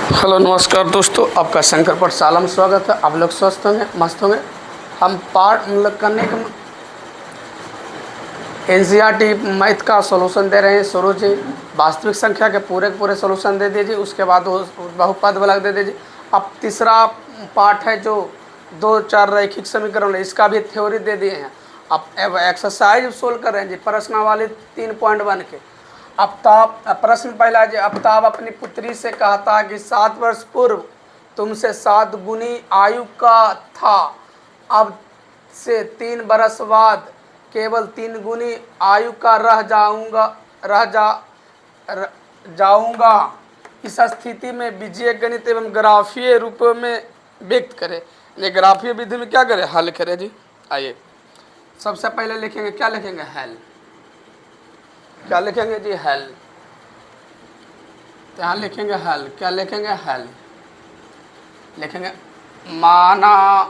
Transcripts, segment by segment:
Hello नमस्कार दोस्तों, आपका शंकर पर सालम स्वागत है। आप लोग स्वस्थ होंगे, मस्त होंगे। हम पार्ट मतलब करने का एनसीईआरटी मैथ का सॉल्यूशन दे रहे हैं। शुरू से वास्तविक संख्या के पूरे सॉल्यूशन दे दीजिए, उसके बाद वो बहुपद वाला दे दीजिए। अब तीसरा पार्ट है जो दो चार रैखिक समीकरण है, इसका भी थ्योरी दे दिए हैं। अब एक्सरसाइज सोल्व कर रहे हैं जी, प्रश्नावली 3.1 के। आफ्ताब प्रश्न पहला है जी, आफ्ताब अपनी पुत्री से कहता कि 7 वर्ष पूर्व तुमसे 7 गुनी आयु का था, अब से 3 बरस बाद केवल 3 गुनी आयु का रह जाऊंगा। इस स्थिति में बीजीय गणित एवं ग्राफीय रूपों में व्यक्त करें। ये ग्राफीय विधि में क्या करें, हल करें जी। आइए सबसे पहले लिखेंगे, क्या लिखेंगे, हल। क्या लिखेंगे जी, हल। यहाँ लिखेंगे हल, क्या लिखेंगे, हल लिखेंगे। माना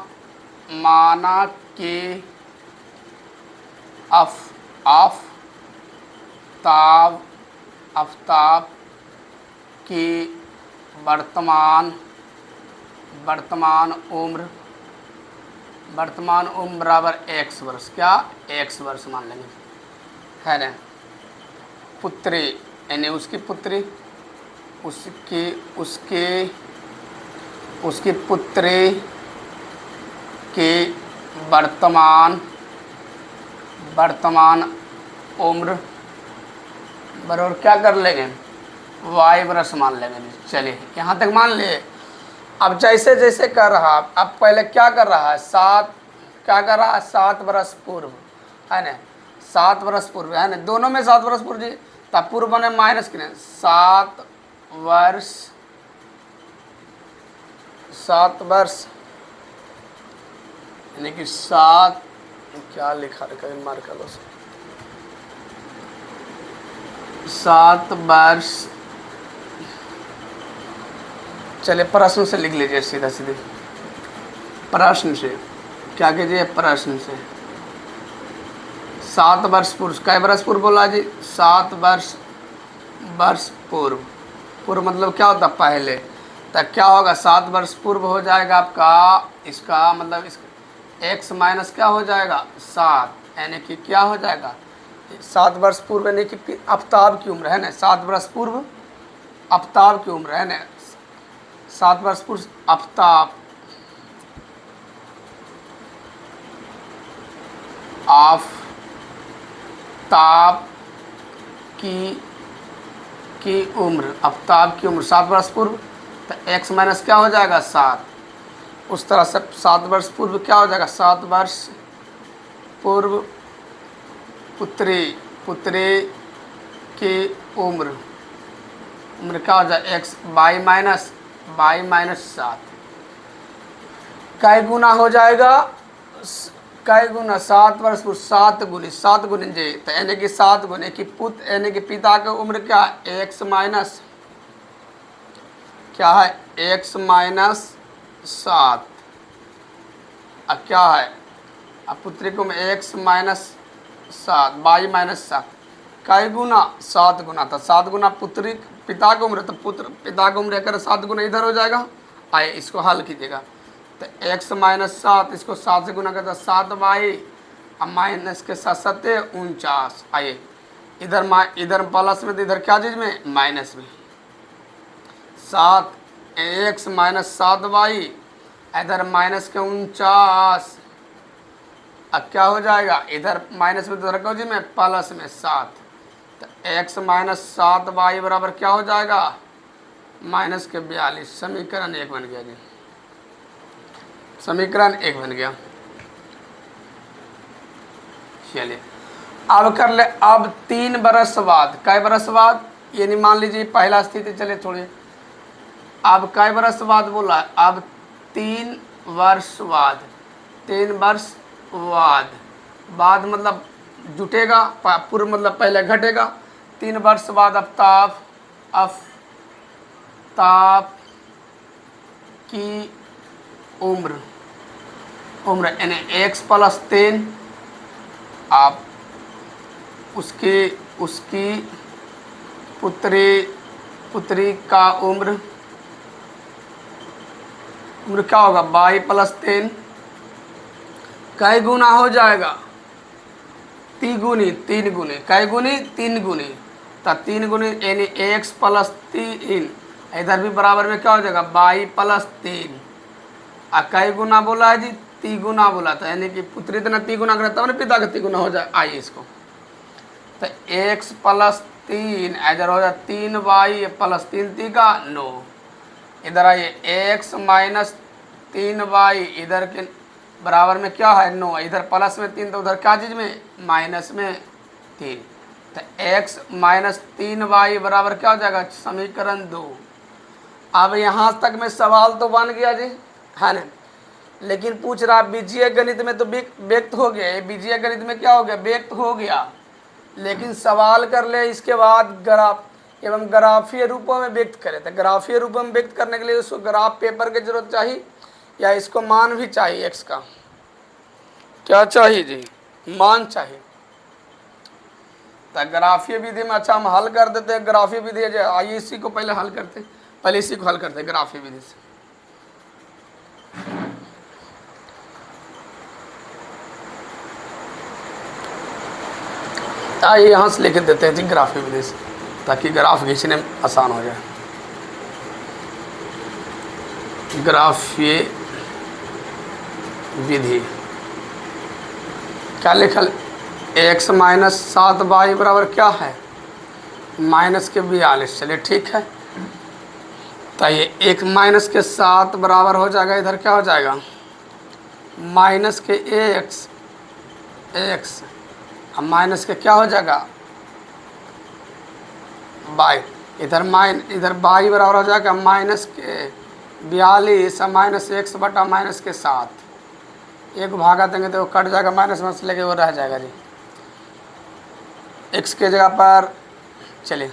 कि आफ्ताब की वर्तमान उम्र बराबर x वर्ष। क्या x वर्ष मान लेंगे, है ना। पुत्री यानी उसकी पुत्री, उसकी पुत्री की वर्तमान उम्र बराबर क्या कर लेंगे, y वर्ष मान लेंगे। चलिए यहाँ तक मान लिए। अब जैसे जैसे कर रहा, अब पहले क्या कर रहा है, 7 वर्ष पूर्व, है ना। 7 वर्ष पूर्व, है ना, दोनों में 7 वर्ष पूर्व जी। तब पूर्व बने माइनस कितने, 7 वर्ष यानी कि 7, क्या लिखा रखा है, मार कर लो, 7 वर्ष। चलिए प्रश्न से लिख लीजिए, सीधा सीधे प्रश्न से क्या कीजिए, प्रश्न से 7 वर्ष पूर्व, कै वर्ष पूर्व बोला जी, 7 वर्ष पूर्व मतलब क्या होता, पहले। तब क्या होगा, 7 वर्ष पूर्व हो जाएगा आपका, इसका मतलब इसका x माइनस क्या हो जाएगा, 7, यानी कि क्या हो जाएगा, 7 वर्ष पूर्व यानी कि आफ्ताब की उम्र, है ना। 7 वर्ष पूर्व आफ्ताब की उम्र, है ना। 7 वर्ष पूर्व आफ्ताब की उम्र, आफ्ताब की उम्र 7 वर्ष पूर्व, तो x माइनस क्या हो जाएगा, 7। उस तरह से 7 वर्ष पूर्व क्या हो जाएगा, 7 वर्ष पूर्व पुत्री की उम्र क्या हो जाए, x y माइनस 7। कै गुना हो जाएगा, कै गुना, 7 वर्ष पूर्व 7 गुनी जी, तो यानी कि 7 गुने की पुत्र यानी कि पिता की उम्र क्या है, x माइनस क्या है, x माइनस 7। अब क्या है, अब पुत्री को x माइनस 7 y माइनस 7, कै गुना, 7 गुना। तो 7 गुना पुत्री पिता की उम्र, तो पिता की उम्र कर 7 गुना इधर हो जाएगा। आइए इसको हल कीजिएगा, तो x माइनस 7, इसको 7 से गुना करता 7y, अब माइनस के 7 7 49। आइए इधर प्लस में, तो इधर क्या चीज़ में, माइनस में। 7x माइनस 7y, इधर माइनस के 49। अब क्या हो जाएगा, इधर माइनस में तो रखो जी में, प्लस में 7, तो x माइनस 7y बराबर क्या हो जाएगा, माइनस के 42। समीकरण 1 बन गया जी, समीकरण 1 बन गया। चलिए अब कर ले, अब 3 बरस बाद, कै बरस बाद, यानी मान लीजिए पहला स्थिति, चलिए थोड़ी, अब कै बरस बाद बोला है, अब 3 वर्ष बाद, 3 वर्ष बाद मतलब जुटेगा, पूर्व मतलब पहले घटेगा। 3 वर्ष बाद आफ्ताब की उम्र यानी x प्लस 3, आप उसकी पुत्री का उम्र क्या होगा, बाई प्लस 3 कई गुना हो जाएगा, तिगुनी 3 गुनी, कई गुनी 3 गुनी, तो 3 गुनी यानी एक्स प्लस 3, इधर भी बराबर में क्या हो जाएगा, बाई प्लस 3, कई गुना बोला है जी, तिगुना बोला था, यानी कि पुत्री इतना तिगुना करे तब ना पिता का तिगुना हो जाए। आइए इसको, तो एक्स प्लस 3 इधर हो जाए 3y प्लस 3 तीका 9, इधर आइए एक्स माइनस 3y इधर के बराबर में क्या है 9, इधर प्लस में 3 तो उधर क्या चीज़ में माइनस में 3, तो x माइनस 3y बराबर क्या हो जाएगा, समीकरण 2। अब यहाँ तक में सवाल तो बन गया जी, है ना, लेकिन पूछ रहा बीजीय गणित में तो व्यक्त हो गया, ये बीजीय गणित में क्या हो गया, व्यक्त हो गया, लेकिन सवाल कर ले इसके बाद ग्राफ एवं ग्राफीय रूपों में व्यक्त करें, तो ग्राफीय रूपों में व्यक्त करने के लिए उसको ग्राफ पेपर की जरूरत चाहिए या इसको मान भी चाहिए, एक्स का क्या चाहिए जी, मान चाहिए। तो ग्राफीय विधि में अच्छा हम हल कर देते हैं, ग्राफीय विधि है, आइए इसी को पहले हल करते हैं, पहले इसी को हल करते हैं ग्राफीय विधि से। आइए यहाँ से लिख देते हैं जी ग्राफीय विधि से, ताकि ग्राफ खींचने में आसान हो जाए। ग्राफीय विधि क्या लिखल, एक्स माइनस 7y बराबर क्या है, माइनस के 42। चलिए ठीक है, तो ये 1 माइनस के 7 बराबर हो जाएगा, इधर क्या हो जाएगा माइनस के x, अब माइनस के क्या हो जाएगा बाई, इधर इधर बाई बराबर हो जाएगा माइनस के 42 माइनस x बटा माइनस के 7, एक भागा देंगे तो वो कट जाएगा, माइनस माइनस लेके वो रह जाएगा जी, x के जगह पर चलिए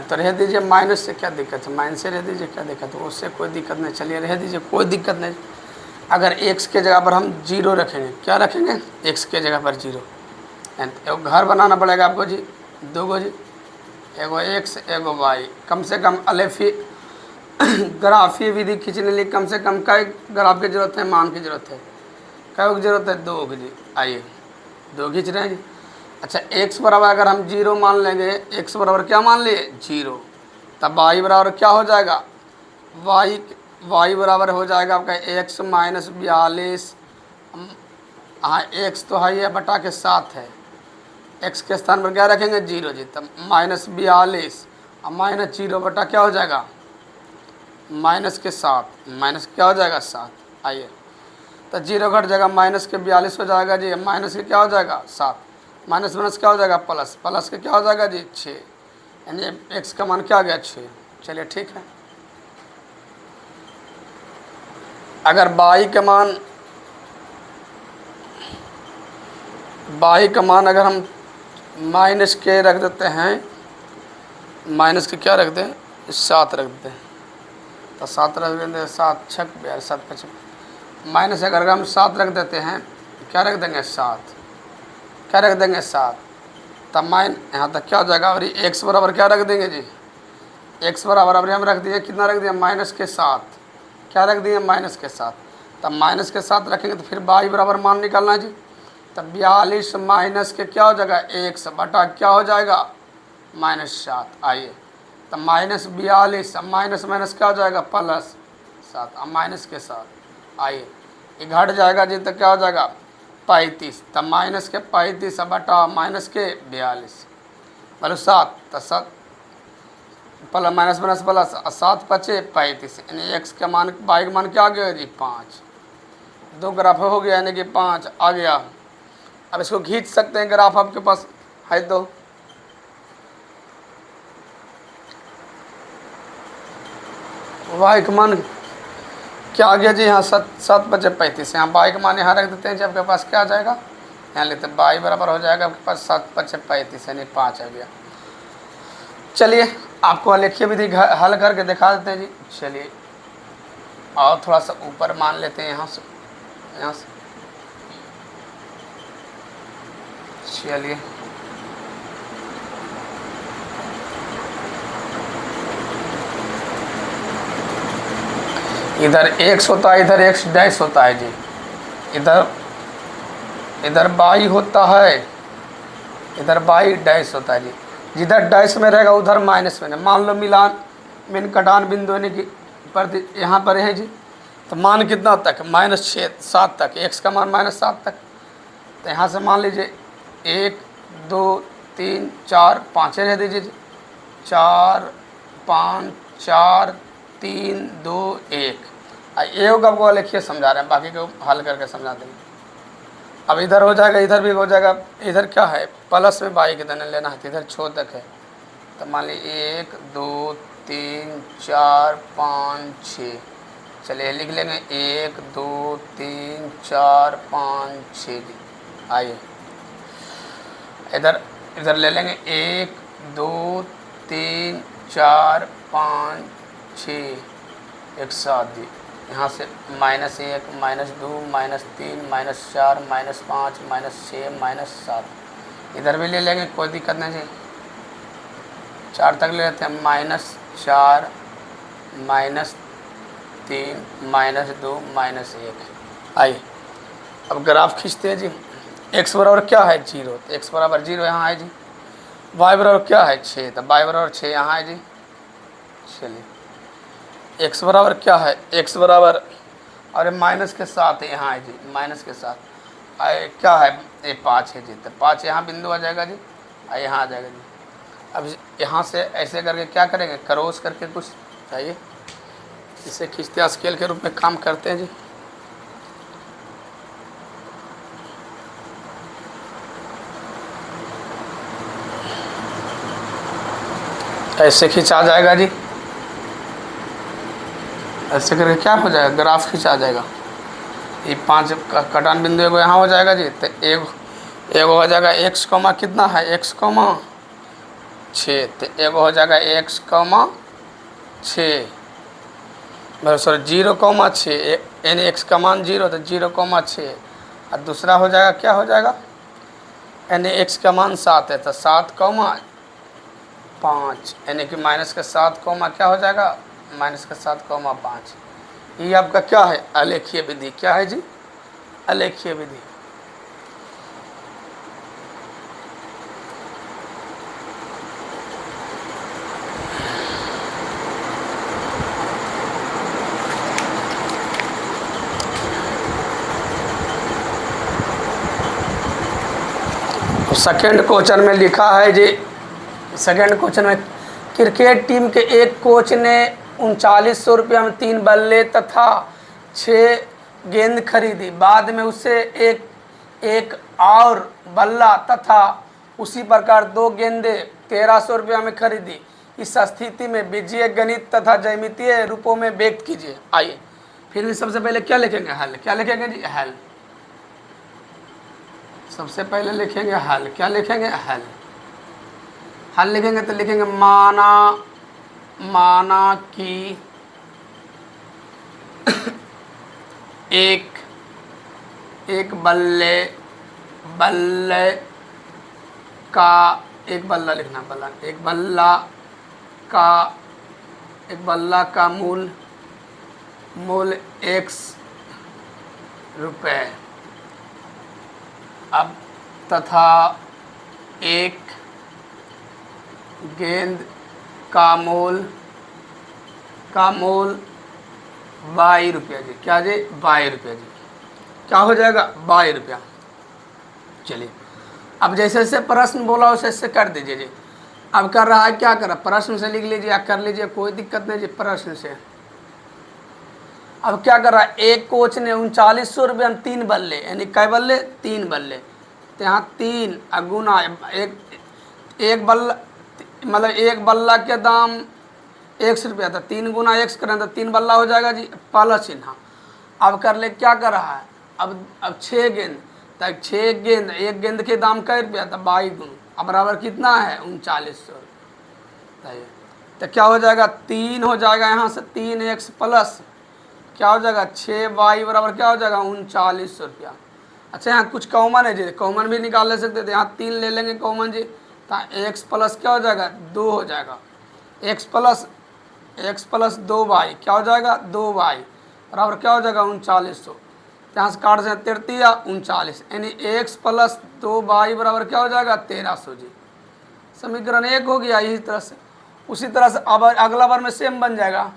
तो रह दीजिए, माइनस से क्या दिक्कत है, माइनस से रह दीजिए, क्या दिक्कत है, उससे कोई दिक्कत नहीं, चलिए रह दीजिए, कोई दिक्कत नहीं। अगर x के जगह पर हम 0 रखेंगे, क्या रखेंगे, x के जगह पर 0, एक घर बनाना पड़ेगा आपको जी, 2 गो जी, एगो x एगो y, कम से कम अलेफी ग्राफीय विधि खींचने के लिए कम से कम कई ग्राफ की जरूरत है, मान की जरूरत है, कई की जरूरत है, 2 जी। आइए 2 खींच रहे हैं जी। अच्छा x बराबर अगर हम 0 मान लेंगे, x बराबर क्या मान लिए 0, तब y बराबर क्या हो जाएगा, y बराबर हो जाएगा आपका x माइनस 42, हाँ x तो है, बटा के 7 है, x के स्थान पर क्या रखेंगे 0 जी, तब माइनस 42 और माइनस 0 बटा क्या हो जाएगा माइनस के 7, माइनस क्या हो जाएगा 7। आइए तो 0 घट जाएगा, माइनस के 42 हो जाएगा जी, माइनस के क्या हो जाएगा 7, माइनस माइनस क्या हो जाएगा प्लस, प्लस के क्या हो जाएगा जी 6, यानी x का मान क्या आ गया 6। चलिए ठीक है, अगर y का मान अगर हम माइनस के रख देते हैं, माइनस के क्या रख दें 7 रख देते हैं, तो 7 रख देंगे, 7 छक 7 5, माइनस अगर हम 7 रख देते हैं, क्या रख देंगे 7, क्या रख देंगे 7, तब यहाँ तक क्या हो जाएगा, और x बराबर क्या रख देंगे जी, x बराबर अभी हम रख दिए, कितना रख दिया माइनस के 7, क्या रख दिए माइनस के 7, तब माइनस के 7 रखेंगे तो फिर y बराबर मान निकालना है जी, तब 42 माइनस के क्या हो जाएगा x बटा क्या हो जाएगा -7। आइए तब माइनस 42, अब माइनस माइनस क्या हो जाएगा प्लस 7, अब माइनस के 7, आइए ये घट जाएगा जी, तो क्या हो जाएगा 35, तब माइनस के 35 बटा माइनस के 42 बोलो 7, तो 7 प्लस माइनस माइनस प्लस 7 पचे 35, यानी x का मान y का मान क्या आ गया जी 5, 2 ग्राफ हो गया, यानी कि 5 आ गया। अब इसको खींच सकते हैं, ग्राफ आपके पास है तो y का मान क्या आ गया जी, यहाँ 7 बचे 35, यहाँ y का मान यहाँ रख देते हैं जी, आपके पास क्या आ जाएगा, यहाँ लेते हैं y बराबर हो जाएगा आपके पास 7 बचे 35, यानी 5 आ गया। चलिए आपको आलेखीय विधि हल करके दिखा देते हैं जी। चलिए और थोड़ा सा ऊपर मान लेते हैं, यहाँ से चलिए इधर एक्स होता है, इधर एक्स डैश होता है जी, इधर इधर वाई होता है, इधर वाई डैश होता है जी। जिधर डैश में रहेगा उधर माइनस में। मान लो मिलान में कटान बिंदु यानी कि पर यहाँ पर है जी, तो मान कितना तक, -7 तक, एक्स का मान -7 तक। तो यहाँ से मान लीजिए 1 2 3 4 5 रह दीजिए जी, 4 5 4 3 2 1। एक आपको लिखिए समझा रहे हैं, बाकी को हल करके समझा देंगे। अब इधर हो जाएगा, इधर भी हो जाएगा। इधर क्या है, प्लस में बाई कितने लेना है, तो इधर 6 तक है। तो मान लीजिए 1 2 3 4 5 6, चलिए लिख लेंगे 1 2 3 4 5 6 जी। आइए इधर इधर ले लेंगे 1 2 3 4 5 6 एक साथ जी। यहाँ से -1 -2 -3 -4 -5 -6 -7, इधर भी ले लेंगे, कोई दिक्कत नहीं जी। 4 तक ले लेते हैं, -4 -3 -2 -1। आइए अब ग्राफ खींचते हैं जी। x बराबर क्या है 0, तो x बराबर 0 यहाँ है जी। y बराबर क्या है 6, तो y बराबर 6 यहाँ है जी। चलिए x बराबर क्या है, x बराबर, अरे माइनस के साथ है यहाँ है जी, माइनस के साथ क्या है, ये 5 है जी। तो 5 यहाँ बिंदु आ जाएगा जी, यहाँ आ जाएगा जी। अब यहाँ से ऐसे करके क्या करेंगे, क्रॉस करके कुछ चाहिए, इसे खींचते स्केल के रूप में काम करते हैं जी। ऐसे खींचा जाएगा जी, ऐसे करके क्या हो जाएगा, ग्राफ खींचा जाएगा। ये 5 कटान बिंदु एगो यहाँ हो जाएगा जी। तो एगो हो जाएगा x कॉमा कितना है, x कॉमा 6, तो एगो हो जाएगा x कॉमा 6, सॉरी 0,6, यानी x का मान 0, तो 0,6। और दूसरा हो जाएगा क्या हो जाएगा, यानी x का मान 7 है, तो 7,5, यानी कि -7 क्या हो जाएगा, -7,5। ये आपका क्या है, आलेखीय विधि। क्या है जी, आलेखीय विधि। सेकेंड क्वेश्चन में लिखा है जी, सेकेंड क्वेश्चन में क्रिकेट टीम के एक कोच ने 3900 रुपये में 3 बल्ले तथा 6 गेंद खरीदी। बाद में उससे एक और बल्ला तथा उसी प्रकार 2 गेंदें 1300 रुपये में खरीदी। इस स्थिति में बीजीय गणित तथा ज्यामितीय रूपों में व्यक्त कीजिए। आइए फिर भी सबसे पहले क्या लिखेंगे, हल। क्या लिखेंगे जी, हल। सबसे पहले लिखेंगे हल। क्या लिखेंगे, हल। हल लिखेंगे तो लिखेंगे माना कि एक बल्ले का, एक बल्ला लिखना, बल्ला, एक बल्ला का मूल x रुपये। अब तथा एक गेंद का मूल 22 रुपया जी। क्या जी, 22 रुपया जी। क्या हो जाएगा, 22 रुपया। चलिए अब जैसे जैसे प्रश्न बोला वैसे ऐसे कर दीजिए जी। अब कर रहा है, क्या कर रहा है, प्रश्न से लिख लीजिए या कर लीजिए, कोई दिक्कत नहीं जी, प्रश्न से। अब क्या कर रहा है, एक कोच ने 3900 रुपये में 3 बल्ले, यानी कै बल्ले, 3 बल्ले। तो यहाँ 3 गुना एक बल्ला, मतलब एक बल्ला के दाम 100 रुपया था, 3 गुना 1 करें तो 3 बल्ला हो जाएगा जी, प्लस चिन्ह। अब कर ले, क्या कर रहा है, अब 6 गेंद, तो 6 गेंद, एक गेंद के दाम कै रुपया था, 22 गुना, अब बराबर कितना है, 3900। तो क्या हो जाएगा, 3 हो जाएगा, यहाँ से 3x प्लस क्या हो जाएगा 6y बराबर क्या हो जाएगा 3900 रुपया। अच्छा यहाँ कुछ कॉमन है जी, कॉमन भी निकाल ले सकते थे, यहाँ 3 ले लेंगे कॉमन जी, तो x प्लस क्या हो जाएगा 2 हो जाएगा, x प्लस 2y क्या हो जाएगा 2y, बराबर क्या हो जाएगा 3900। यहाँ से काट से 33 39, यानी x प्लस 2y बराबर क्या हो जाएगा 1300 जी। समीकरण 1 हो गया। इसी तरह से उसी तरह से अब अगला बार में सेम बन जाएगा।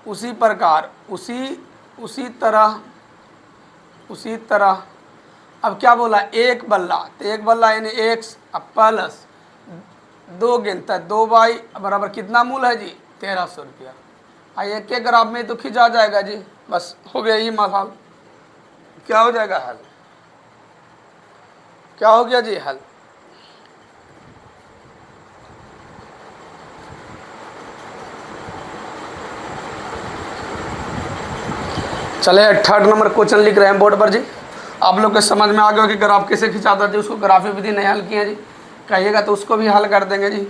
उसी प्रकार उसी तरह अब क्या बोला, एक बल्ला, तो एक बल्ला यानी x प्लस 2 गेंद 2y बराबर कितना मूल है जी 1300 रुपया। आइए एक के ग्राफ में तो खिंचा जाएगा जी। बस हो गया ये हल। क्या हो जाएगा हल, क्या हो गया जी हल। चले 3rd नंबर क्वेश्चन लिख रहे हैं बोर्ड पर जी। आप लोग के समझ में आ गया कि ग्राफ कैसे खिंचाता जी। उसको ग्राफिक विधि नहीं हल किया जी, कहिएगा तो उसको भी हल कर देंगे जी।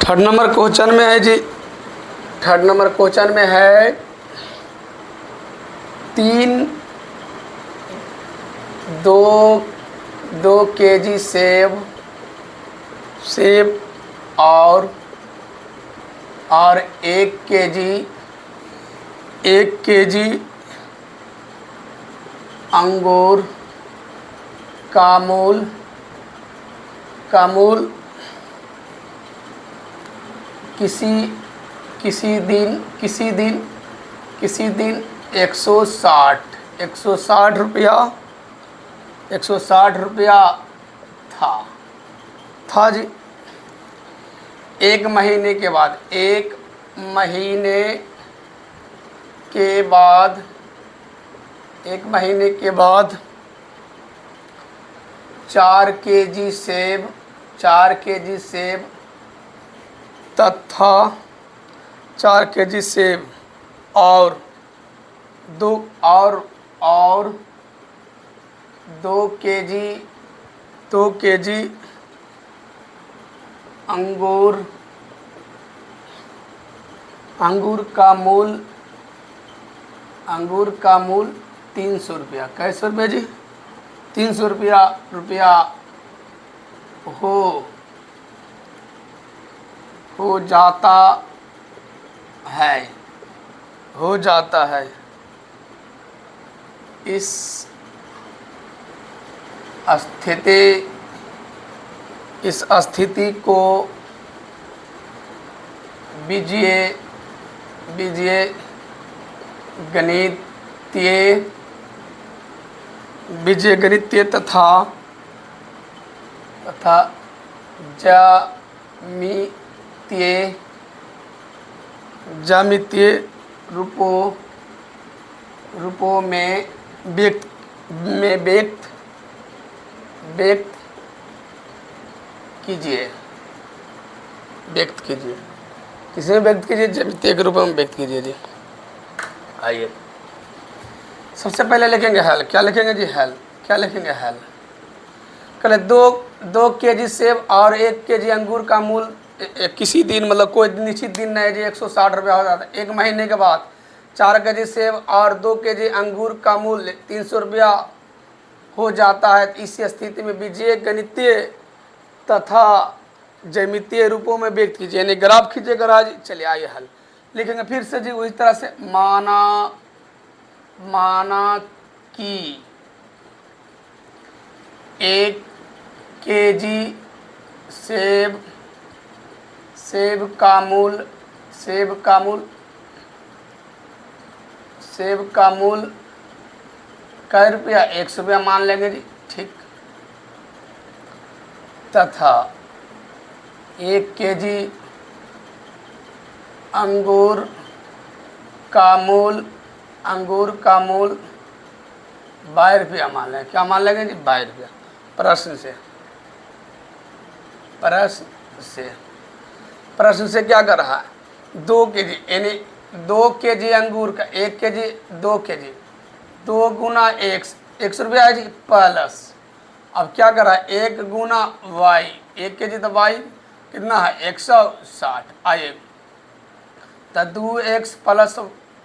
थर्ड नंबर क्वेश्चन में है जी, 3rd नंबर क्वेश्चन में है 2 केजी सेब और 1 केजी अंगूर का मूल किसी दिन 160 रुपया था जी। 1 महीने के बाद 4 केजी सेब तथा 4 केजी सेब और 2 केजी अंगूर का मूल 300 रुपया। कैसे रुपया जी 300 रुपया हो जाता है। इस स्थिति को बीजीय गणितीय तथा ज्यामितीय रूपों में व्यक्त कीजिए। किसी में व्यक्त कीजिए, ज्यामितीय के रूप में व्यक्त कीजिए जी। आइए सबसे पहले लिखेंगे हल। क्या लिखेंगे जी हल, क्या लिखेंगे हल। कल 2 केजी सेब और 1 केजी अंगूर का मूल किसी दिन, मतलब कोई निश्चित दिन नहीं जी, 160 रुपया हो जाता है। 1 महीने के बाद 4 केजी सेब और 2 केजी अंगूर का मूल्य 300 रुपया हो जाता है। इस स्थिति में बीजीय गणितीय तथा ज्यामितीय रूपों में व्यक्त कीजिए, यानी ग्राफ खींचेगा राज। चलिए आइए हल लिखेंगे फिर से जी उसी तरह से। माना कि 1 केजी सेब का मूल कै रुपया 100 रुपया मान लेंगे जी, ठीक। तथा 1 केजी अंगूर का मूल 22 रुपया मान लेंगे। क्या मान लेंगे जी 22 रुपया। प्रश्न से क्या कर रहा है, 2 केजी यानी 2 केजी अंगूर का 1 केजी 2 केजी 2 गुना x रुपया है जी प्लस, अब क्या करा 1 गुना y, 1 के जी तो y कितना है 160, आइए तो 2x प्लस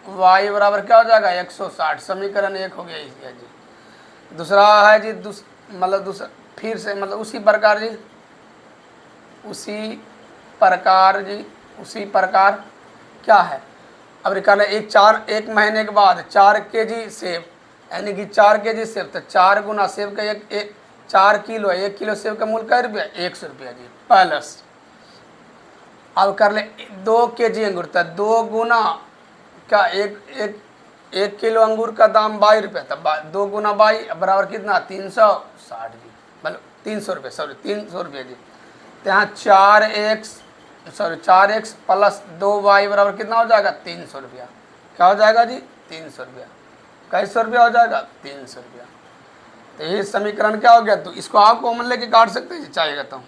y बराबर क्या हो जाएगा 160, समीकरण 1 हो गया इसका जी। दूसरा है जी मतलब दूसरा फिर से मतलब उसी प्रकार जी, उसी प्रकार क्या है, अब निकालना एक महीने के बाद 4 केजी सेब, यानी कि 4 केजी सेब, तो 4 गुना सेब का 4 किलो, 1 किलो सेब का मूल्य क्या रुपया 100 रुपया जी प्लस, अब कर ले 2 केजी अंगूर, तो 2 गुना क्या एक किलो अंगूर का दाम 22 रुपये, तब 2 गुना 22 बराबर कितना 360 जी, मतलब 300 रुपये, सॉरी 300 रुपये जी। तो यहाँ 4x प्लस 2y बराबर कितना हो जाएगा 300 रुपया, क्या हो जाएगा जी 300 रुपया, कैसे रुपया हो जाएगा 300 रुपया। तो ये समीकरण क्या हो गया, तो इसको आप कॉमन लेके काट सकते हैं जी चाहेगा तो,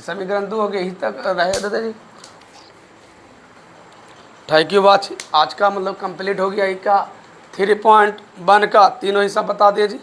समीकरण 2 हो गया, यही तक रहे दादा जी। थैंक यू वाच, आज का मतलब कंप्लीट हो गया, का 3.1 का तीनों हिस्सा बता दिए जी।